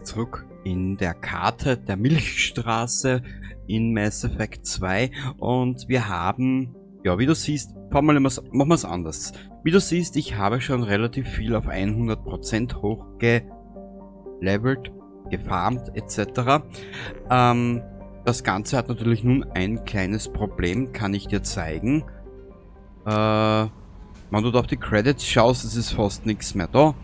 zurück in der Karte der Milchstraße in Mass Effect 2 und wir haben, ja, wie du siehst, machen wir es anders. Wie du siehst, ich habe schon relativ viel auf 100% hochgelevelt, gefarmt etc. Das Ganze hat natürlich nun ein kleines Problem, kann ich dir zeigen. Wenn du auf die Credits schaust, es ist fast nichts mehr da.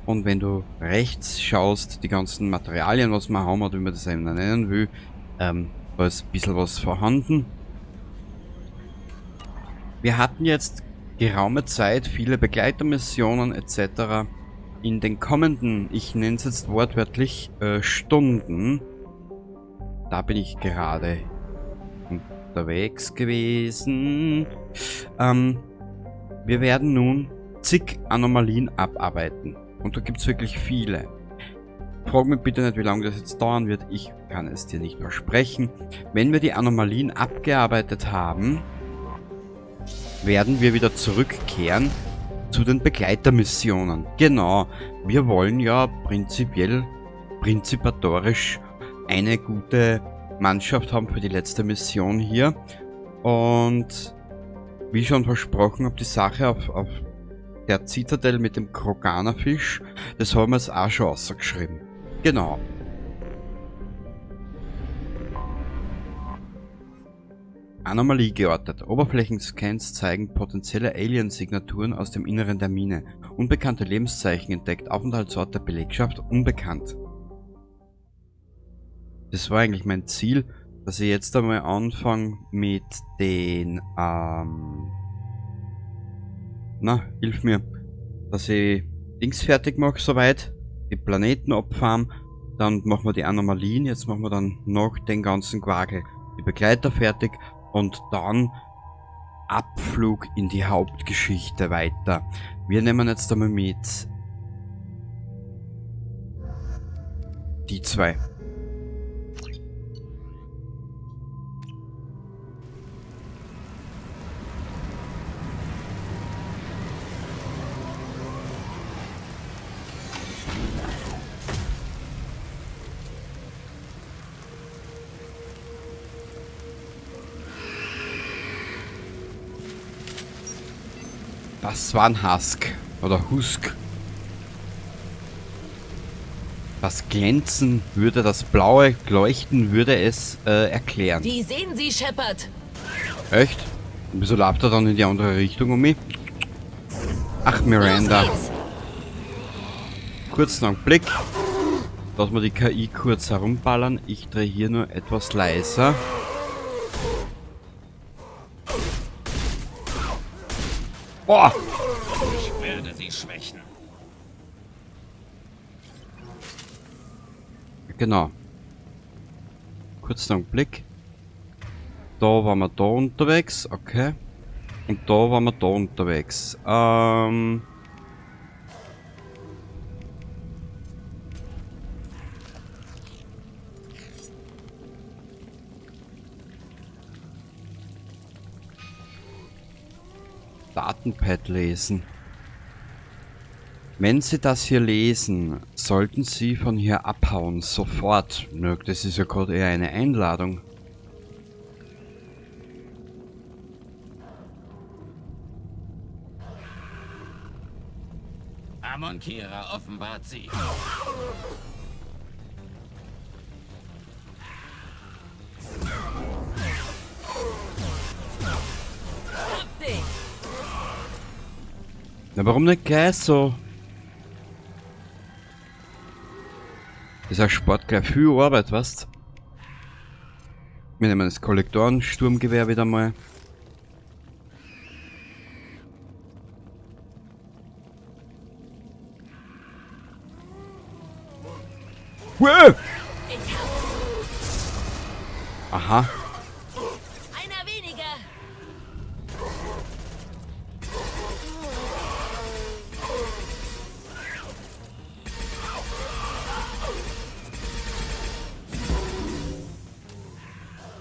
Und wenn du rechts schaust, die ganzen Materialien, was wir haben, oder wie man das eben nennen will, da ist ein bisschen was vorhanden. Wir hatten jetzt geraume Zeit viele Begleitermissionen etc. In den kommenden, ich nenne es jetzt wortwörtlich, Stunden, da bin ich gerade unterwegs gewesen. Wir werden nun zig Anomalien abarbeiten. Und da gibt es wirklich viele. Frag mich bitte nicht, wie lange das jetzt dauern wird. Ich kann es dir nicht versprechen. Wenn wir die Anomalien abgearbeitet haben, werden wir wieder zurückkehren zu den Begleitermissionen. Genau. Wir wollen ja prinzipatorisch eine gute Mannschaft haben für die letzte Mission hier. Und wie schon versprochen, habe die Sache auf der Zitadelle mit dem Kroganerfisch, das haben wir jetzt auch schon ausgeschrieben. Genau. Anomalie geortet. Oberflächenscans zeigen potenzielle Alien-Signaturen aus dem Inneren der Mine. Unbekannte Lebenszeichen entdeckt. Aufenthaltsort der Belegschaft unbekannt. Das war eigentlich mein Ziel, dass ich jetzt einmal anfange mit den, hilf mir, dass ich Dings fertig mache soweit, die Planeten abfarm, dann machen wir die Anomalien, jetzt machen wir dann noch den ganzen Quagel, die Begleiter fertig und dann Abflug in die Hauptgeschichte weiter. Wir nehmen jetzt einmal mit die zwei. Das war ein Husk. Oder Husk. Das Glänzen würde, das blaue Leuchten würde es erklären. Die sehen Sie, Shepard. Echt? Und wieso lauft er dann in die andere Richtung um mich? Ach, Miranda. Kurzen Augenblick. Lass mal die KI kurz herumballern. Ich drehe hier nur etwas leiser. Boah! Ich werde sie schwächen. Genau. Kurzen Augenblick. Da waren wir da unterwegs, okay. Und da waren wir da unterwegs. Datenpad lesen. Wenn Sie das hier lesen, sollten Sie von hier abhauen, sofort. Nö, das ist ja gerade eher eine Einladung. Amon Kira offenbart sie. Na, warum nicht gleich so? Dieser Sport gleich viel Arbeit, weißt? Wir nehmen das Kollektoren-Sturmgewehr wieder mal. Wow! Aha. Einer weniger.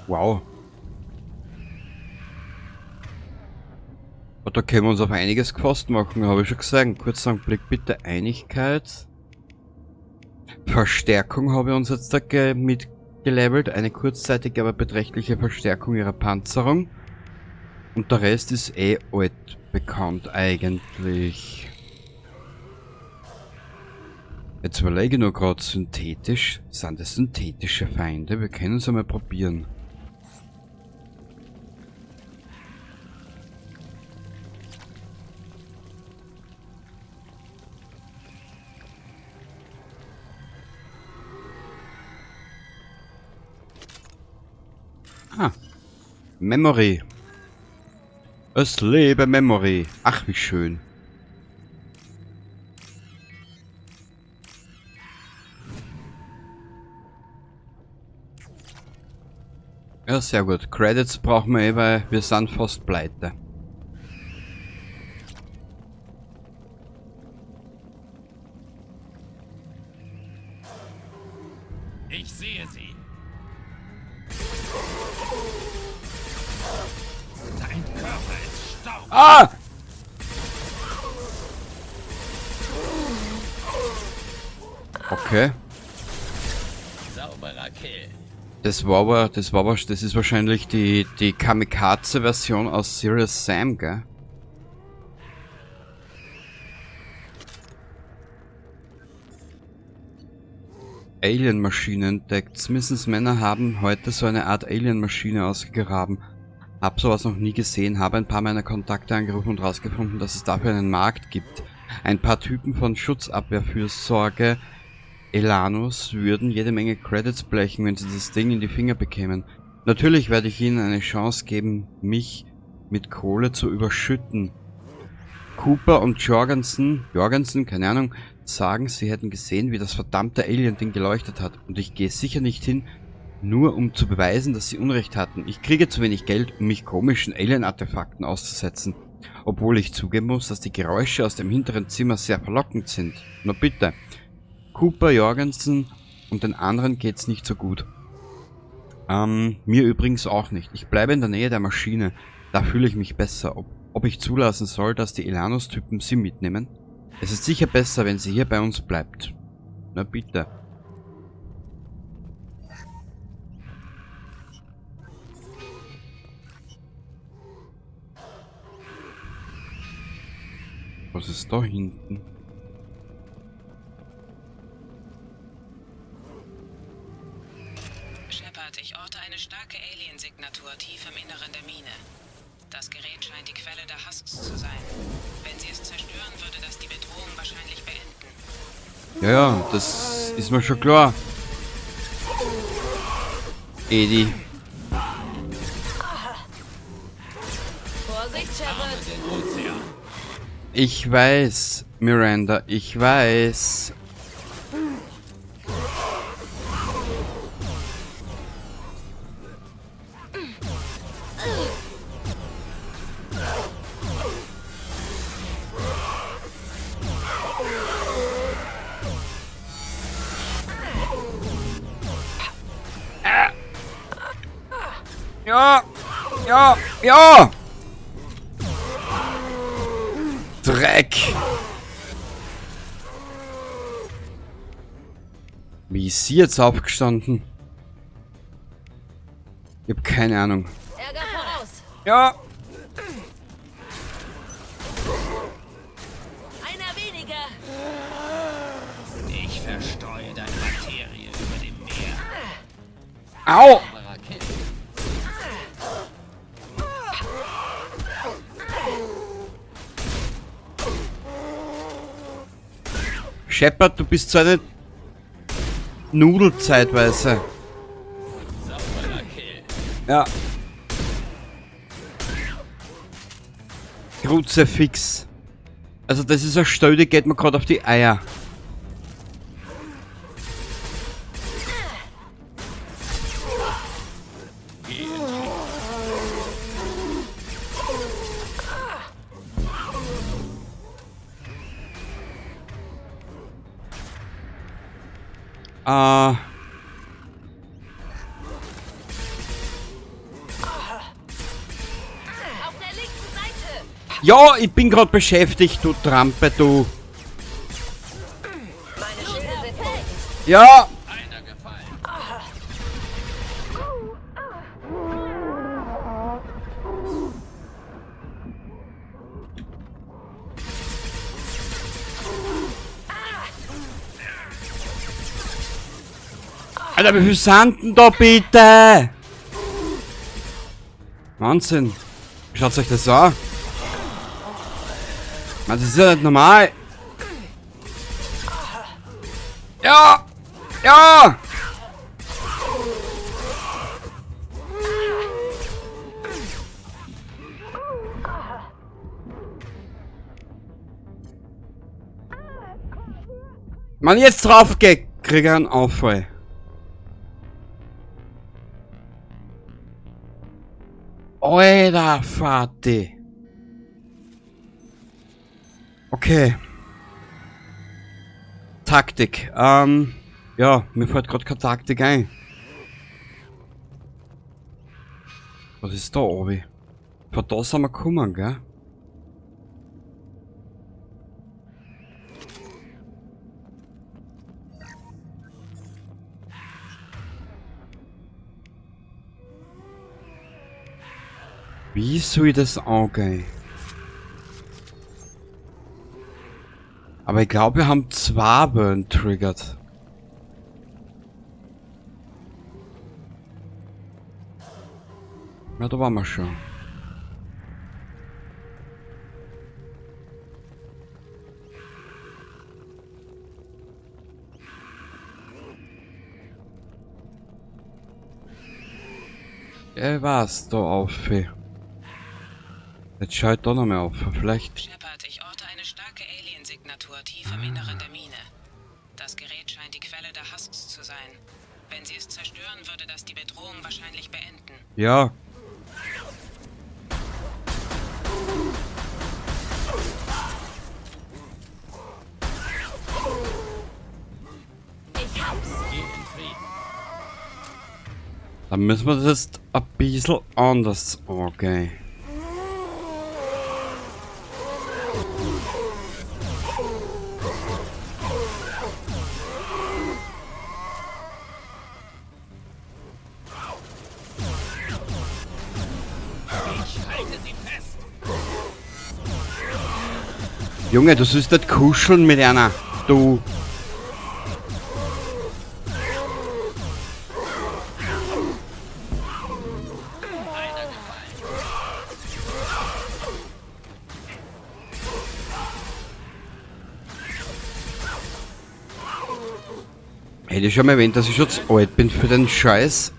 Wow. Und da können wir uns auf einiges gefasst machen, habe ich schon gesagt. Kurzer Blick bitte. Einigkeit. Verstärkung habe ich uns jetzt da mitgelevelt. Eine kurzzeitige, aber beträchtliche Verstärkung ihrer Panzerung. Und der Rest ist eh alt bekannt eigentlich. Jetzt überlege ich nur gerade, synthetisch. Sind das synthetische Feinde? Wir können es einmal probieren. Ah. Memory. Es lebe Memory. Ach, wie schön. Ja, sehr gut. Credits brauchen wir eh, weil wir sind fast pleite. Ich sehe sie. Dein Körper ist Staub. Ah! Okay. Sauberer Kill. Das ist wahrscheinlich die Kamikaze-Version aus Serious Sam, gell? Alien-Maschine entdeckt. Smithsons Männer haben heute so eine Art Alien-Maschine ausgegraben. Hab sowas noch nie gesehen, habe ein paar meiner Kontakte angerufen und rausgefunden, dass es dafür einen Markt gibt. Ein paar Typen von Schutzabwehrfürsorge Elanus würden jede Menge Credits blechen, wenn sie das Ding in die Finger bekämen. Natürlich werde ich ihnen eine Chance geben, mich mit Kohle zu überschütten. Cooper und Jorgensen, keine Ahnung, sagen, sie hätten gesehen, wie das verdammte Alien-Ding geleuchtet hat. Und ich gehe sicher nicht hin, nur um zu beweisen, dass sie Unrecht hatten. Ich kriege zu wenig Geld, um mich komischen Alien-Artefakten auszusetzen. Obwohl ich zugeben muss, dass die Geräusche aus dem hinteren Zimmer sehr verlockend sind. Nur bitte. Cooper, Jorgensen und den anderen geht's nicht so gut. Mir übrigens auch nicht. Ich bleibe in der Nähe der Maschine. Da fühle ich mich besser. Ob ich zulassen soll, dass die Elanus-Typen sie mitnehmen? Es ist sicher besser, wenn sie hier bei uns bleibt. Na bitte. Was ist da hinten? Shepard, ich orte eine starke Alien-Signatur tief im Inneren der Mine. Das Gerät scheint die Quelle der Husks zu sein. Wenn sie es zerstören, würde das die Bedrohung wahrscheinlich beenden. Ja, das ist mir schon klar. Edi. Vorsicht, Shepard. Den Ozean. Ich weiß, Miranda, ich weiß. Ja, ja, ja! Dreck! Wie ist sie jetzt aufgestanden? Ich hab keine Ahnung. Ärger voraus. Ja! Einer weniger. Ich verstreue deine Materie über dem Meer. Au! Sauberer Kill. Shepard, du bist so eine Nudel zeitweise. Sauberer Kill. Ja. Kruzifix. Also das ist eine Stelle, die geht mir gerade auf die Eier. Auf der linken Seite. Ja, ich bin gerade beschäftigt, du Trampe, du. Meine Schilde sind weg. Ja! Einer gefallen. Alter, wie viel sind denn da bitte? Wahnsinn. Schaut euch das an. Man, das ist ja nicht normal. Ja! Ja! Mann, jetzt drauf geht, krieg ich einen Auffall. Alter, Vati. Okay. Taktik. Ja, mir fällt gerade keine Taktik ein. Was ist da, Obi? Von da sind wir gekommen, gell? Wie soll ich das angehen? Aber ich glaube, wir haben zwei Burn triggert. Ja, da waren wir schon. Was da auf? Jetzt schaut da noch mal auf. Vielleicht. Shepard, ich orte eine starke Alien-Signatur tief im Inneren der Mine. Das Gerät scheint die Quelle der Husks zu sein. Wenn sie es zerstören, würde das die Bedrohung wahrscheinlich beenden. Ja. Ich hab's. Geh in Frieden. Dann müssen wir das jetzt ein bisschen anders angehen. Ich halte sie fest. Junge, du sollst nicht kuscheln mit einer. Du. Einer gefallen. Hätte ich schon mal erwähnt, dass ich schon zu alt bin für den Scheiß.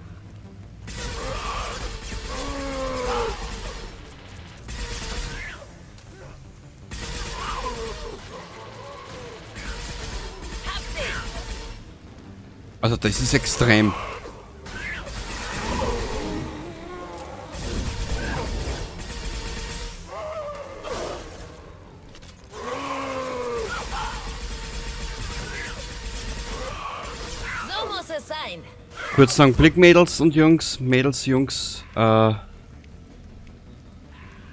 Also das ist extrem. So muss es sein. Kurz sagen, Blick Mädels und Jungs, Mädels, Jungs,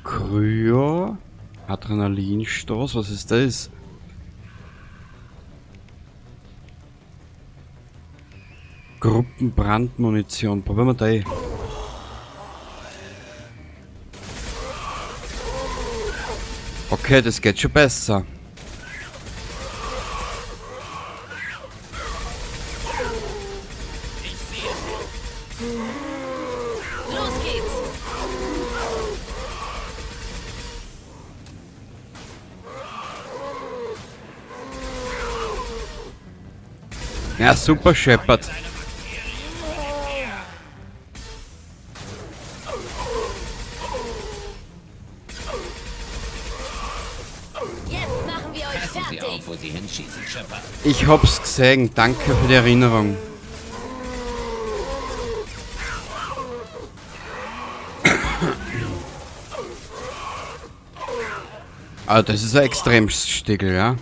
Kryo, Adrenalinstoß, was ist das? Gruppenbrandmunition, probieren wir die. Okay, das geht schon besser. Los geht's. Ja, super, Shepard. Jetzt machen wir euch Passen Sie fertig. auf, wo Sie hinschießen, Shepard. Ich hab's gesehen, danke für die Erinnerung. Ah, das ist ein Extremstickel, ja.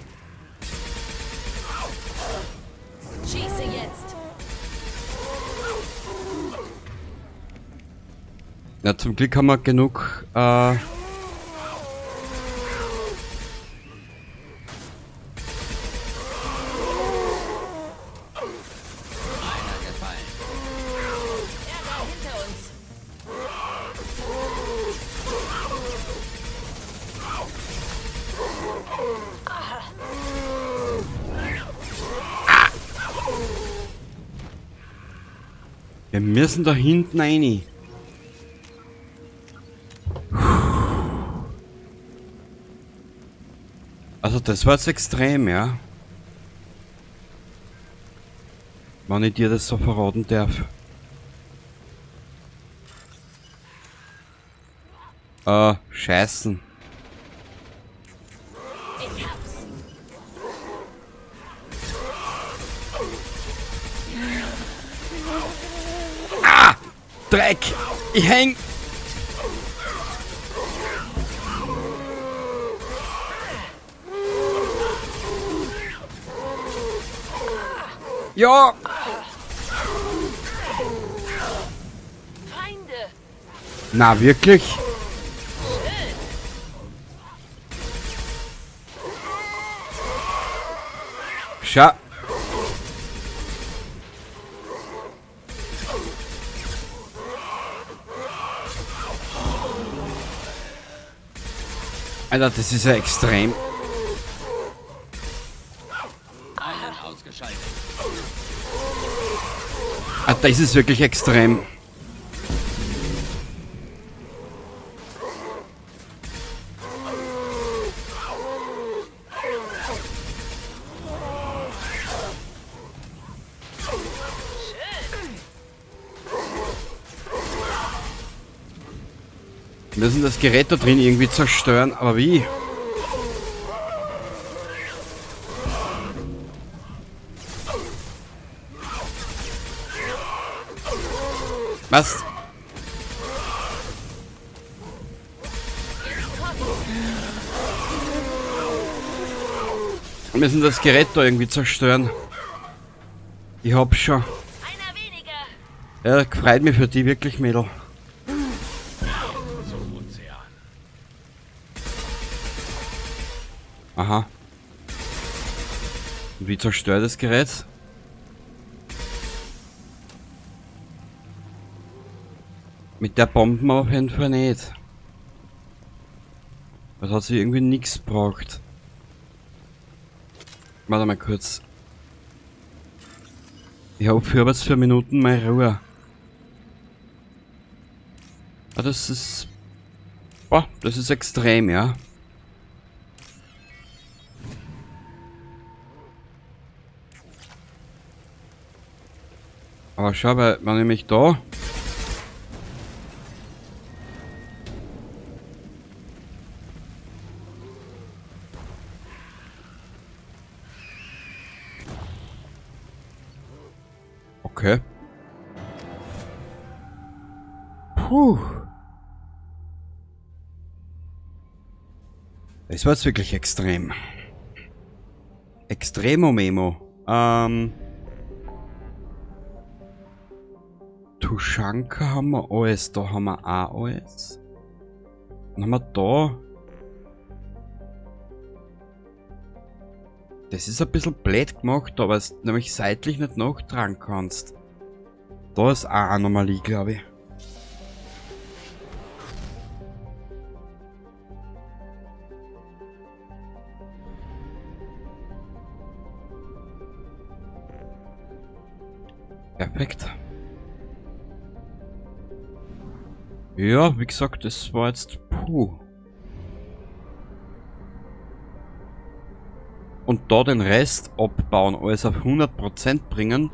Schieße jetzt. Ja, zum Glück haben wir genug, Wir müssen da hinten rein. Also das war jetzt extrem, ja. Wenn ich dir das so verraten darf. Scheißen. Ich hab's. Dreck! Ich häng! Ja! Feinde. Na, wirklich? Schau. Alter, das ist ja extrem. Einen ausgeschaltet. Ah, das ist wirklich extrem. Wir müssen das Gerät da drin irgendwie zerstören, aber wie? Was? Wir müssen das Gerät da irgendwie zerstören. Ich hab's schon. Einer weniger. Ja, freut mich für die wirklich, Mädel. Aha. Und wie zerstört das Gerät? Mit der Bomben auf jeden Fall nicht. Das hat sie irgendwie nichts gebraucht. Warte mal kurz. Ich hab für jetzt 4 Minuten mal Ruhe. Ah, das ist... Boah, das ist extrem, ja. Aber schau, weil wenn ich mich da... Okay. Puh. Das war jetzt wirklich extrem. Extremo Memo. Tuschanka haben wir alles. Da haben wir auch alles. Dann haben wir da. Das ist ein bisschen blöd gemacht, aber es nämlich seitlich nicht nachtragen kannst. Da ist auch eine Anomalie, glaube ich. Perfekt. Ja, wie gesagt, das war jetzt... Puh. Und da den Rest abbauen, alles auf 100% bringen,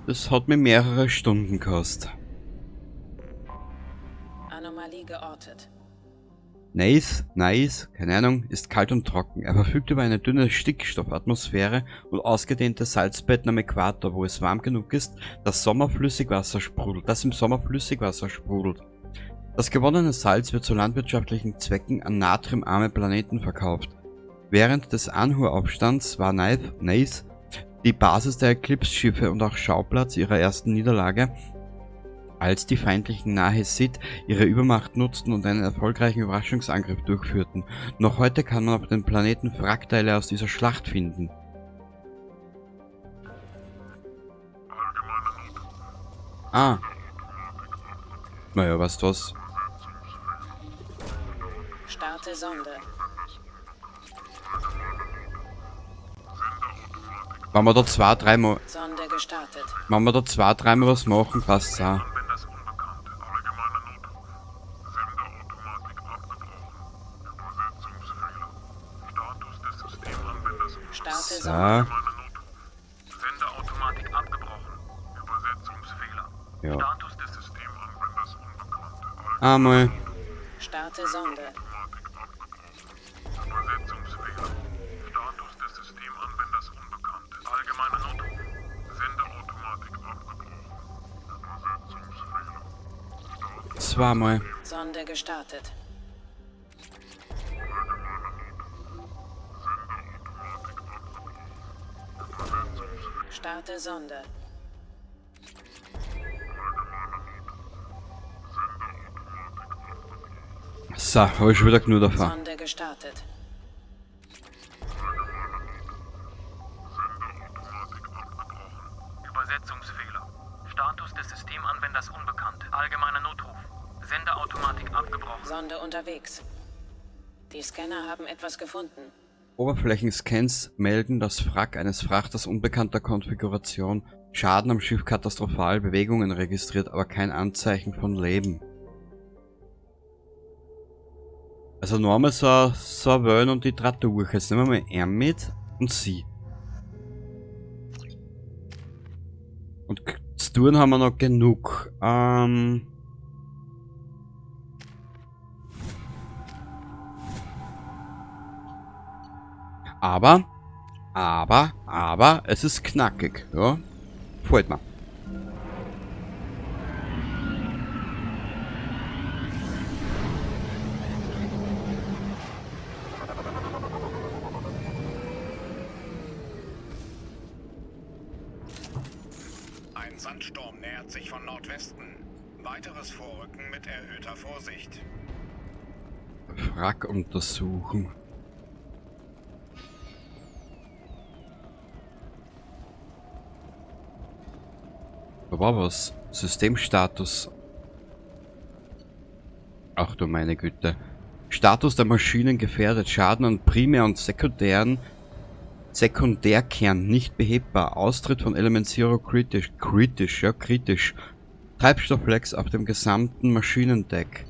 das hat mir mehrere Stunden gekostet. Anomalie geortet. Nice, keine Ahnung, ist kalt und trocken. Er verfügt über eine dünne Stickstoffatmosphäre und ausgedehnte Salzbetten am Äquator, wo es warm genug ist, dass im Sommer Flüssigwasser sprudelt. Das gewonnene Salz wird zu landwirtschaftlichen Zwecken an natriumarme Planeten verkauft. Während des Anhur-Aufstands war Nice die Basis der Eclipse-Schiffe und auch Schauplatz ihrer ersten Niederlage, als die feindlichen Nahe-Sith ihre Übermacht nutzten und einen erfolgreichen Überraschungsangriff durchführten. Noch heute kann man auf dem Planeten Wrackteile aus dieser Schlacht finden. Ah. Naja, was das? Starte Sonde. Wenn wir da 2-3 Mal... Sonde gestartet. Wenn wir da 2-3 Mal was machen, passt's auch. Anwenders unbekannt. Allgemeiner Notruf. Senderautomatik abgebrochen. Übersetzungsfehler. Status des Systemanwenders unbekannt. Starte So. Sonde. Allgemeiner Notruf. Senderautomatik abgebrochen. Übersetzungsfehler. Ja. Status des Systemanwenders unbekannt. Einmal. Starte Sonde. Automatik abgebrochen. Übersetzungsfehler. Status des Systemanwenders unbekannt. Allgemeiner Notruf. Senderautomatik abgebrochen. Übersetzungsfehler. Status Zweimal. Sonde gestartet. Starte Sonde. So, habe ich schon wieder genug davon. Sonde gestartet. Übersetzungsfehler. Status des Systemanwenders unbekannt. Allgemeiner Notruf. Senderautomatik abgebrochen. Sonde unterwegs. Die Scanner haben etwas gefunden. Oberflächenscans melden das Wrack eines Frachters unbekannter Konfiguration. Schaden am Schiff katastrophal, Bewegungen registriert, aber kein Anzeichen von Leben. Also nur einmal so ein Wellen und die drei durch. Jetzt nehmen wir mal er mit und sie. Und zu tun haben wir noch genug. Aber, es ist knackig, ja. Freut mir. Ein Sandsturm nähert sich von Nordwesten. Weiteres Vorrücken mit erhöhter Vorsicht. Wrack untersuchen. Da war was. Systemstatus. Ach du meine Güte. Status der Maschinen gefährdet. Schaden an Primär- und Sekundärkern nicht behebbar. Austritt von Element Zero kritisch. Kritisch. Treibstofflecks auf dem gesamten Maschinendeck.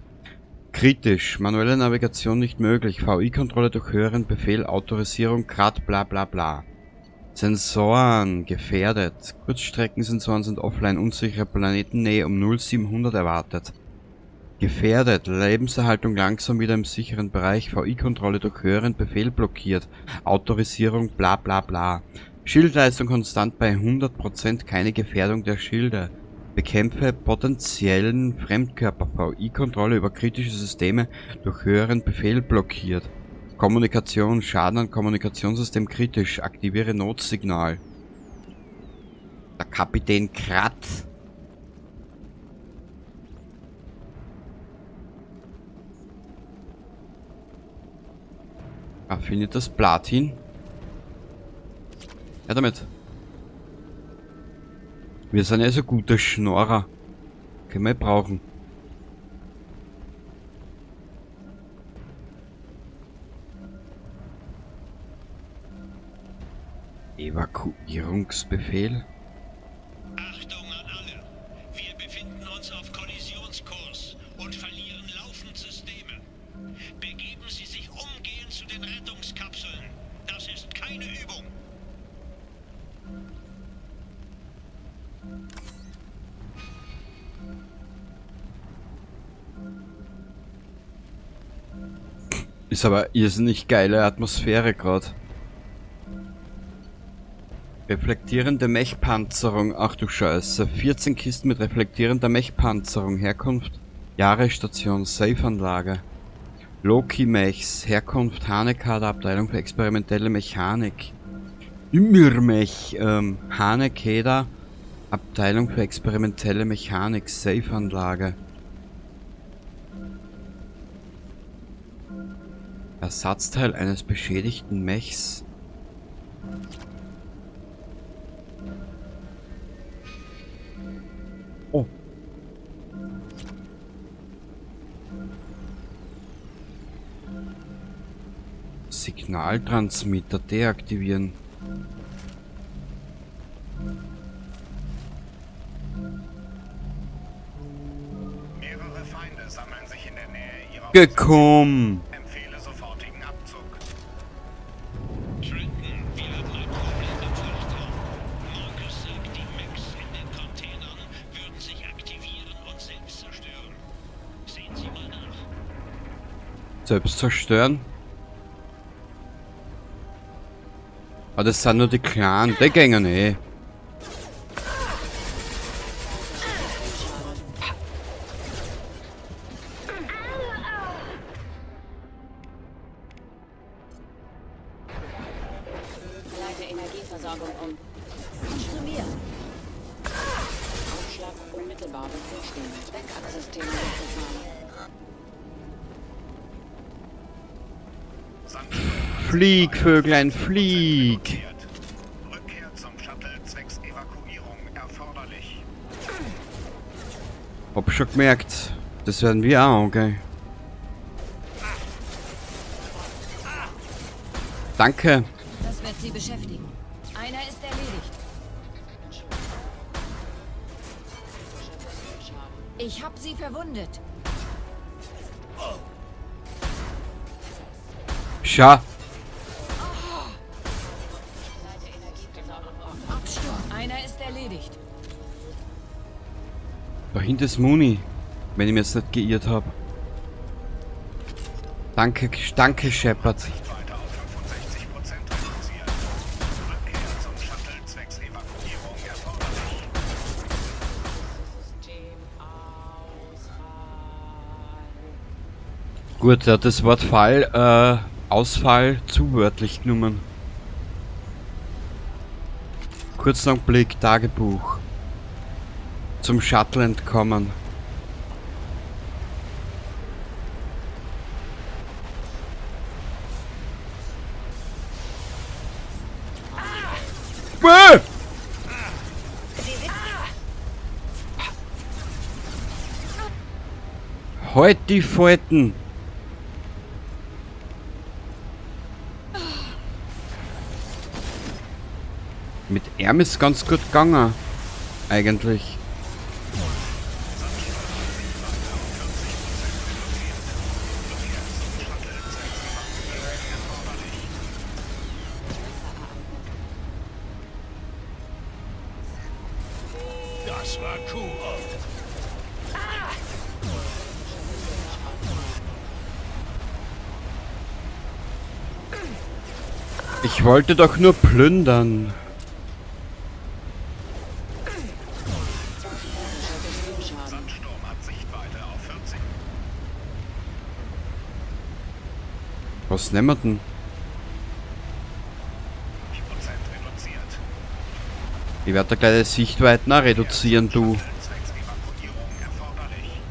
Kritisch. Manuelle Navigation nicht möglich. VI-Kontrolle durch höheren Befehl. Autorisierung grad bla bla bla. Sensoren gefährdet. Kurzstreckensensoren sind offline. Unsichere Planetennähe um 0700 erwartet. Gefährdet. Lebenserhaltung langsam wieder im sicheren Bereich. VI-Kontrolle durch höheren Befehl blockiert. Autorisierung bla bla bla. Schildleistung konstant bei 100%. Keine Gefährdung der Schilde. Bekämpfe potenziellen Fremdkörper. VI-Kontrolle über kritische Systeme durch höheren Befehl blockiert. Kommunikation. Schaden an Kommunikationssystem kritisch. Aktiviere Notsignal. Der Kapitän Krat. Findet das Platin. Ja, damit. Wir sind ja so gute Schnorrer. Können wir brauchen. Evakuierungsbefehl. Achtung an alle! Wir befinden uns auf Kollisionskurs und verlieren laufend Systeme. Begeben Sie sich umgehend zu den Rettungskapseln. Das ist keine Übung. Ist aber irrsinnig geile Atmosphäre gerade. Reflektierende Mechpanzerung. Ach du Scheiße. 14 Kisten mit reflektierender Mechpanzerung. Herkunft Jahresstation. Safe-Anlage. Loki-Mechs. Herkunft Hanekader. Abteilung für experimentelle Mechanik. Immermech. Hanekeder. Abteilung für experimentelle Mechanik. Safe-Anlage. Ersatzteil eines beschädigten Mechs. Oh. Signaltransmitter deaktivieren. Feinde sammeln sich in der Nähe ihrer Gekommen. Position. Empfehle sofortigen Abzug. Trenton, wir haben ein Problem im Frachter. Marcus sagt, die Mechs in den Containern würden sich aktivieren und selbst zerstören. Sehen Sie mal nach. Selbst zerstören. Aber das sind nur die Kleinen, die gängen eh. Leite Energieversorgung um. Zu mir. Aufschlag unmittelbar bevorstehen. Backup-System hochgefahren. Flieg, Vöglein, flieg. Rückkehr zum Shuttle zwecks Evakuierung erforderlich. Hab schon gemerkt. Das werden wir auch, okay. Danke. Das wird sie beschäftigen. Einer ist erledigt. Ich hab sie verwundet. Schau. Absturz. Einer ist erledigt. Da hinten ist Muni. Wenn ich mich jetzt nicht geirrt habe. Danke, danke, Shepard. Weiter auf 65% reduziert. Rückkehr zum Shuttle zwecks Evakuierung erforderlich. Gut, er hat das Wort Fall, Ausfall zu wörtlich genommen. Kurzer Blick, Tagebuch. Zum Shuttle entkommen. Bäh! Halt die Falten! Mit ihm ist ganz gut gegangen. Eigentlich. Das war cool. Ich wollte doch nur plündern. Sandsturm hat Sichtweite auf 40. Was nehmen wir denn? 50% reduziert. Ich werde da gleich die Sichtweiten auch reduzieren, du. Zwecks Evakuierung erforderlich.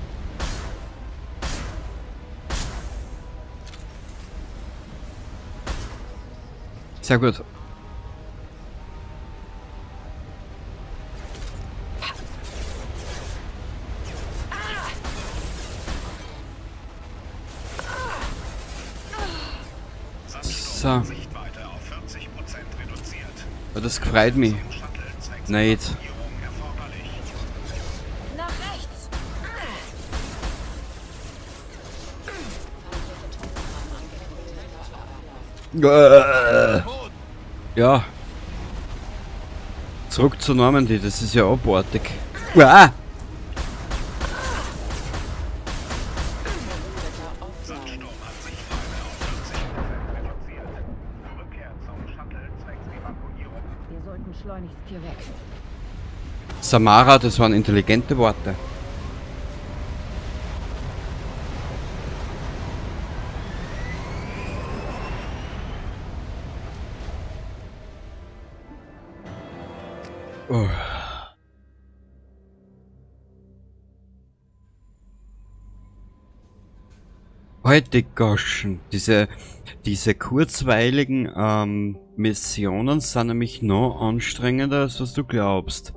Sehr gut. So, Sichtweite auf 40% reduziert. das freut mich. Shuttle zwecks Nicht. Evakuierung erforderlich. Nach rechts. Ja. Zurück zu Normandy, das ist ja abartig. Ah! Sandsturm hat Sichtweite auf 40% reduziert. Rückkehr zum Shuttle zwecks Evakuierung. Wir sollten schleunigst hier weg. Samara, das waren intelligente Worte. Oh. Heute Goschen, diese kurzweiligen Missionen sind nämlich noch anstrengender, als was du glaubst.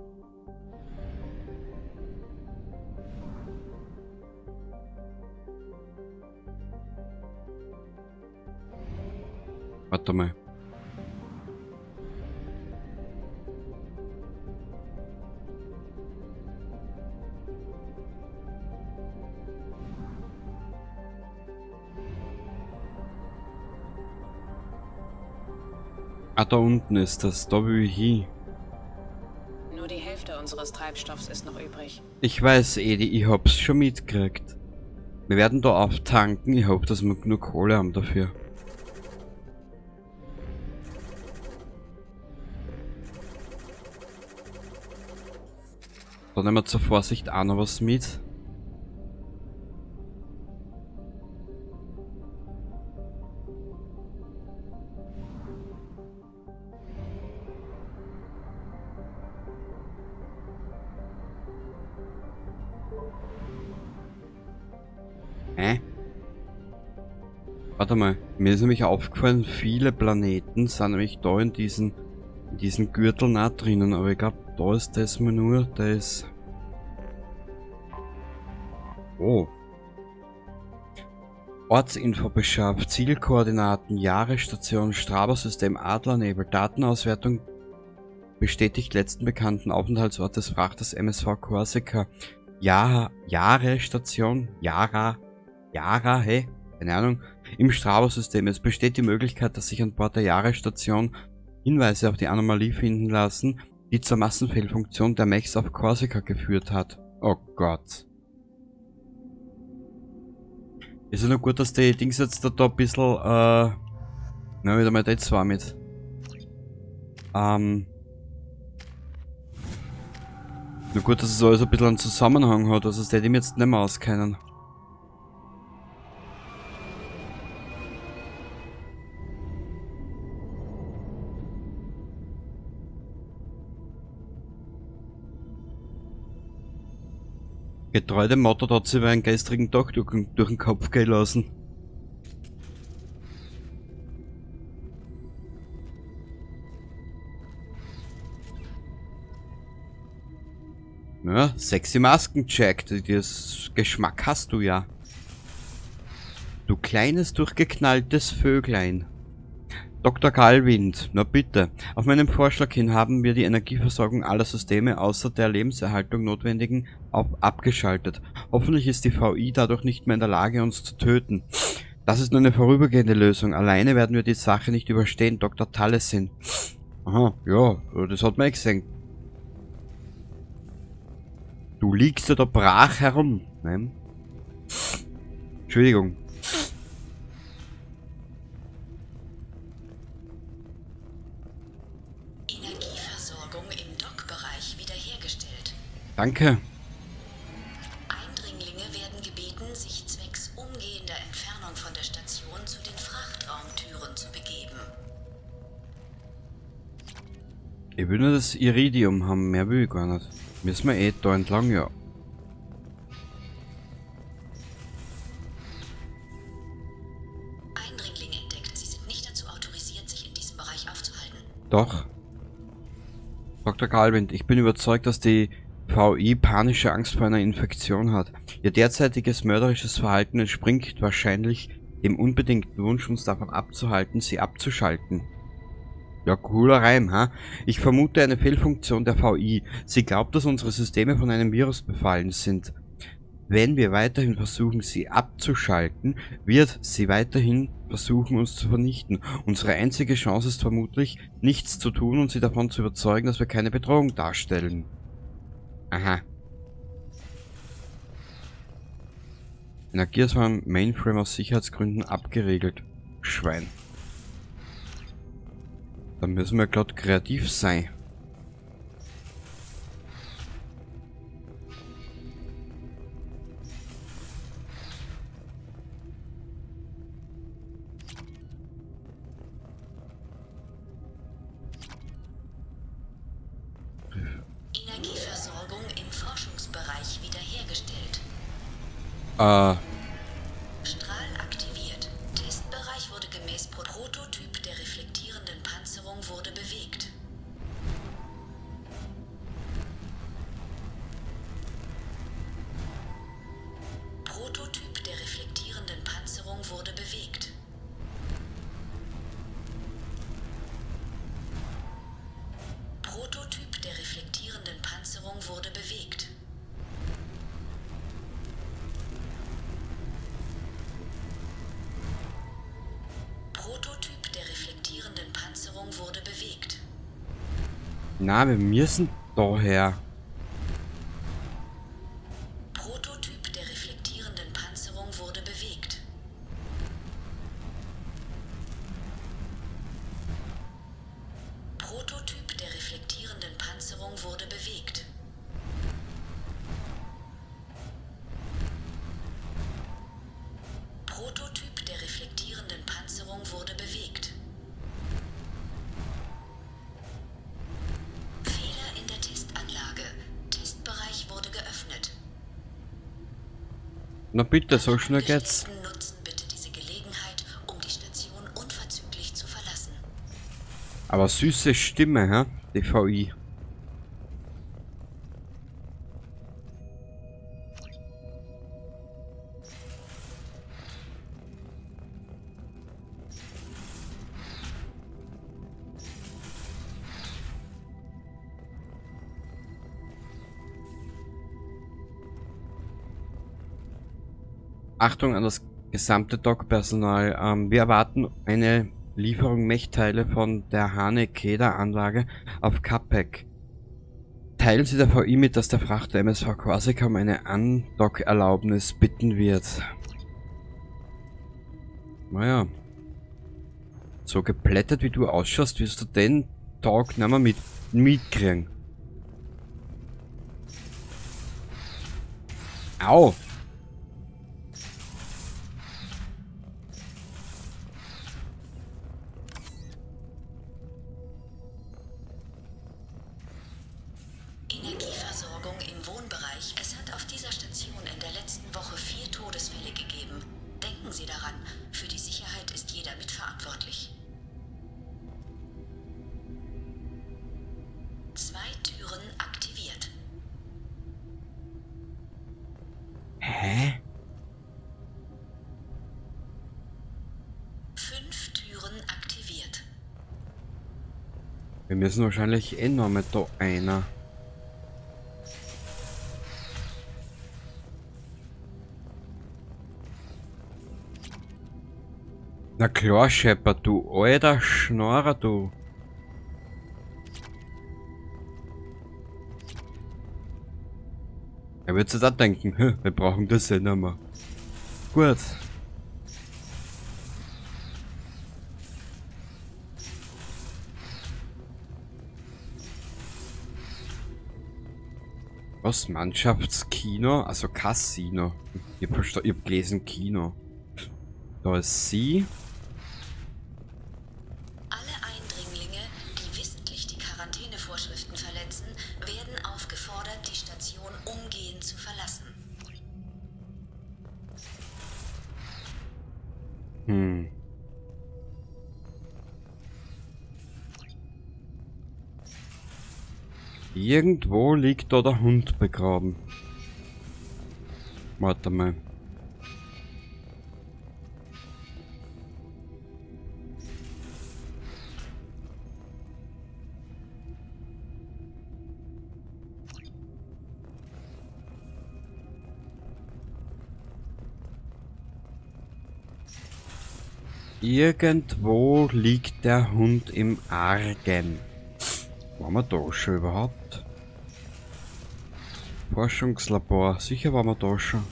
Warte mal. Ah, da unten ist das. Da will ich hin. Nur die Hälfte unseres Treibstoffs ist noch übrig. Ich weiß, Edi, ich hab's schon mitgekriegt. Wir werden da auftanken. Ich hoffe, dass wir genug Kohle haben dafür. Da nehmen wir zur Vorsicht auch noch was mit. Warte mal, mir ist nämlich aufgefallen, viele Planeten sind nämlich da in diesen Gürteln auch drinnen, aber ich glaube, da ist das mal nur, da ist... Oh. Ortsinfo beschafft, Zielkoordinaten, Jahresstation, Strava-System, Adlernebel, Datenauswertung, bestätigt letzten bekannten Aufenthaltsort des Frachters MSV Corsica. Ja, Jahresstation, Yara, hey, keine Ahnung, im Strava-System. Es besteht die Möglichkeit, dass sich an Bord der Jahresstation Hinweise auf die Anomalie finden lassen, die zur Massenfehlfunktion der Mechs auf Corsica geführt hat. Oh Gott. Ist ja nur gut, dass die Dings jetzt da ein bisschen, na, wieder mal das war mit. Nur gut, dass es alles ein bisschen einen Zusammenhang hat, also es die ihm jetzt nicht mehr auskennen. Getreu dem Motto hat sie einen gestrigen Tag durch den Kopf gehen lassen. Ja, sexy Maskencheck, das Geschmack hast du ja. Du kleines durchgeknalltes Vöglein. Dr. Galwind, na bitte. Auf meinen Vorschlag hin haben wir die Energieversorgung aller Systeme außer der Lebenserhaltung notwendigen abgeschaltet. Hoffentlich ist die VI dadurch nicht mehr in der Lage, uns zu töten. Das ist nur eine vorübergehende Lösung. Alleine werden wir die Sache nicht überstehen, Dr. Taliesin. Aha, ja, das hat man gesehen. Du liegst ja da brach herum. Nein. Entschuldigung. Energieversorgung im Dockbereich wiederhergestellt. Danke. Eindringlinge werden gebeten, sich zwecks umgehender Entfernung von der Station zu den Frachtraumtüren zu begeben. Ich will nur das Iridium haben, mehr will ich gar nicht. Müssen wir eh da entlang, ja. Eindringling entdeckt. Sie sind nicht dazu autorisiert, sich in diesem Bereich aufzuhalten. Doch. Dr. Galwind, ich bin überzeugt, dass die VI panische Angst vor einer Infektion hat. Ihr derzeitiges mörderisches Verhalten entspringt wahrscheinlich dem unbedingten Wunsch, uns davon abzuhalten, sie abzuschalten. Ja, cooler Reim, ha? Ich vermute eine Fehlfunktion der VI. Sie glaubt, dass unsere Systeme von einem Virus befallen sind. Wenn wir weiterhin versuchen, sie abzuschalten, wird sie weiterhin versuchen, uns zu vernichten. Unsere einzige Chance ist vermutlich, nichts zu tun und sie davon zu überzeugen, dass wir keine Bedrohung darstellen. Aha. Energie ist beim Mainframe aus Sicherheitsgründen abgeregelt. Schwein. Dann müssen wir glatt kreativ sein. Energieversorgung im Forschungsbereich wiederhergestellt. Strahl aktiviert. Testbereich wurde gemäß Prototyp der reflektierenden Panzerung wurde bewegt. Prototyp der reflektierenden Panzerung wurde bewegt. Prototyp der reflektierenden Panzerung wurde bewegt. Prototyp der reflektierenden Panzerung wurde bewegt. Na, wir müssen daher. Prototyp der reflektierenden Panzerung wurde bewegt. Prototyp der reflektierenden Panzerung wurde bewegt. Prototyp der reflektierenden Panzerung wurde bewegt. Fehler in der Testanlage. Testbereich wurde geöffnet. Na bitte, so schnell geht's. Beschäftigten nutzen bitte diese Gelegenheit, um die Station unverzüglich zu verlassen. Aber süße Stimme, hä? Die VI. Achtung an das gesamte Dockpersonal. Wir erwarten eine Lieferung Mechteile von der Hane-Keda-Anlage auf Capec. Teilen Sie der VI mit, dass der Frachter MSV Corsica um eine Andock-Erlaubnis bitten wird. Naja. So geplättet wie du ausschaust, wirst du den Tag nicht mehr mitkriegen. Au! Energieversorgung im Wohnbereich. Es hat auf dieser Station in der letzten Woche 4 Todesfälle gegeben. Denken Sie daran, für die Sicherheit ist jeder mitverantwortlich. 2 Türen aktiviert. Hä? 5 Türen aktiviert. Wir müssen wahrscheinlich eh noch mit da einer. Na klar, Shepard, du alter Schnorrer, du. Er wird sich da denken, wir brauchen das ja nicht mehr. Gut. Was? Mannschaftskino? Also Casino. Ich hab gelesen Kino. Da ist sie. Alle Eindringlinge, die wissentlich die Quarantänevorschriften verletzen, werden aufgefordert, die Station umgehend zu verlassen. Irgendwo liegt da der Hund begraben. Warte mal. Irgendwo liegt der Hund im Argen. Waren wir da schon überhaupt? Forschungslabor, sicher waren wir da schon.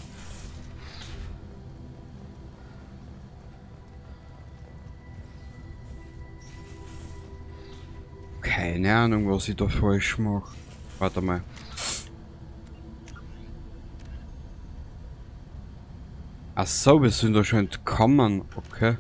Keine Ahnung, was ich da falsch mache. Warte mal. Ach so, wir sind da schon entkommen, okay.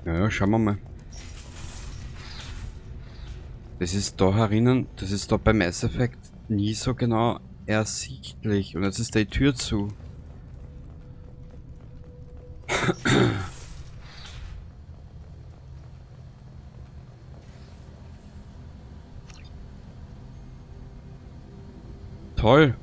Ja, schauen wir mal. Das ist da herinnen, das ist da bei Mass Effect nie so genau ersichtlich. Und jetzt ist die Tür zu. Toll.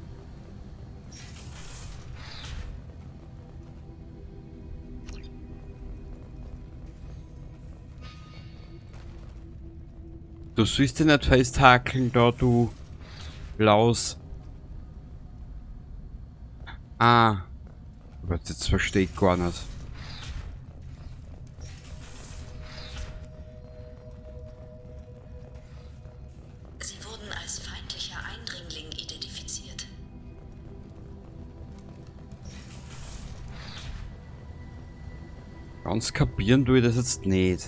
Du sollst dich nicht festhakeln, da du Laus. Ah. Aber jetzt verstehe ich gar nicht. Sie wurden als feindlicher Eindringling identifiziert. Ganz kapieren tue ich das jetzt nicht.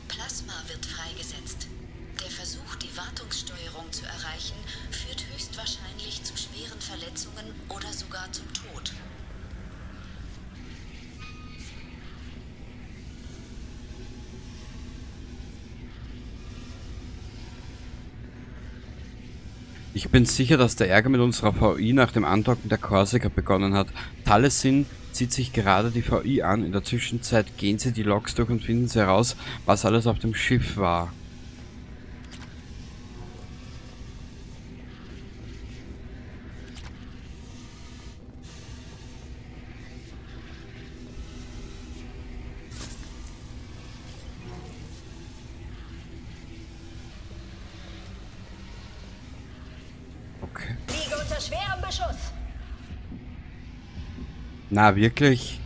Plasma wird freigesetzt. Der Versuch, die Wartungssteuerung zu erreichen, führt höchstwahrscheinlich zu schweren Verletzungen oder sogar zum Tod. Ich bin sicher, dass der Ärger mit unserer VI nach dem Andocken der Corsica begonnen hat. Taliesin zieht sich gerade die VI an. In der Zwischenzeit gehen sie die Logs durch und finden sie heraus, was alles auf dem Schiff war. Okay. Liege unter schwerem Beschuss. Na, wirklich?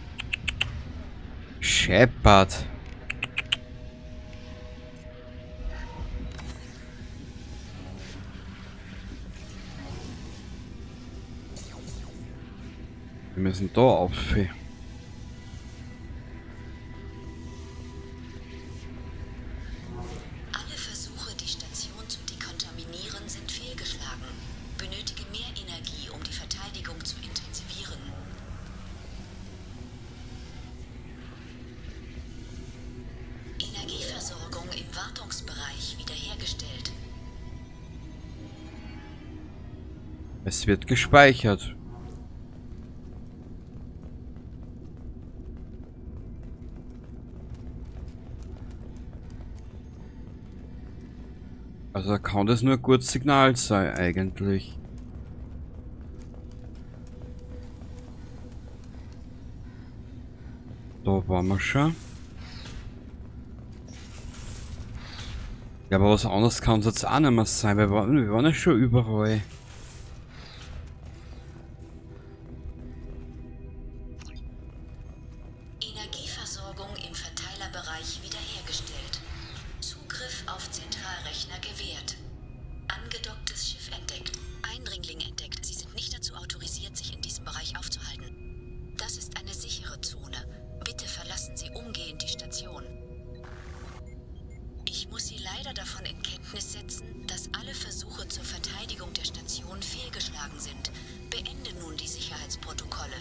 Shepard. Wir müssen da auf. Alle Versuche, die Station zu dekontaminieren, sind fehlgeschlagen. Benötige mehr Energie, um die Verteidigung zu intensivieren. Energieversorgung im Wartungsbereich wiederhergestellt. Es wird gespeichert. Also kann das nur ein gutes Signal sein, eigentlich. Da waren wir schon. Ja, aber was anderes kann es jetzt auch nicht mehr sein, wir waren ja schon überall. Energieversorgung im Verteilerbereich wiederhergestellt. Zugriff auf Zentralrechner gewährt. Angedocktes Schiff entdeckt. Eindringling entdeckt. Sie sind nicht dazu autorisiert, sich in diesem Bereich aufzuhalten. Das ist eine sichere Zone. Bitte verlassen Sie umgehend die Station. Ich muss Sie leider davon in Kenntnis setzen, dass alle Versuche zur Verteidigung der Station fehlgeschlagen sind. Beende nun die Sicherheitsprotokolle.